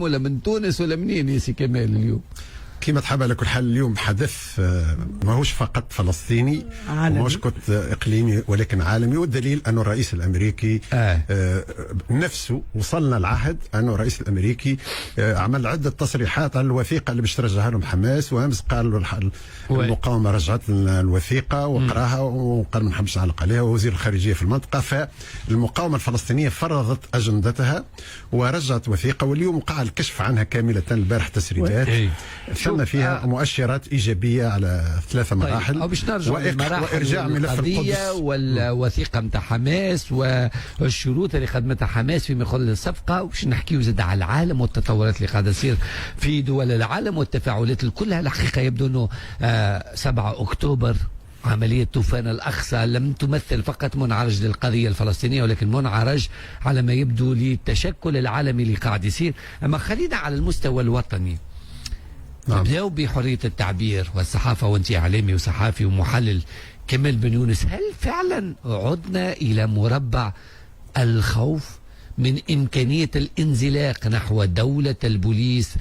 ولا من تونس ولا منين يا سي كمال اليوم؟ كما تحب على كل حال اليوم حدث ماهوش فقط فلسطيني ماهوش كنت اقليمي ولكن عالمي، والدليل انه الرئيس الامريكي نفسه وصلنا العهد انه الرئيس الامريكي عمل عده تصريحات على الوثيقه اللي باش ترجعها لهم حماس، وامس قال له المقاومه رجعت لنا الوثيقه وقراها وقال ما نحبش نعلق عليها، ووزير الخارجيه في المنطقه. فالمقاومه الفلسطينيه فرضت اجندتها ورجعت وثيقه، واليوم وقع الكشف عنها كامله البارح تسريبات ثم فيها مؤشرات إيجابية على 3 مراحل. طيب باش نرجع للمراحل وإرجاع ملف القدس والوثيقة نتاع حماس والشروط اللي قدمتها حماس فيما يخص الصفقة، وباش نحكيو زاد على العالم والتطورات اللي قاعدة تصير في دول العالم والتفاعلات كلها. الحقيقة يبدو أنه 7 أكتوبر عملية طوفان الأقصى لم تمثل فقط منعرج للقضية الفلسطينية، ولكن منعرج على ما يبدو للتشكل العالمي اللي قاعد يصير. أما خلينا على المستوى الوطني، نبداو بحرية التعبير والصحافة، وانت إعلامي وصحافي ومحلل كمال بن يونس. هل فعلا عدنا إلى مربع الخوف من إمكانية الانزلاق نحو دولة البوليس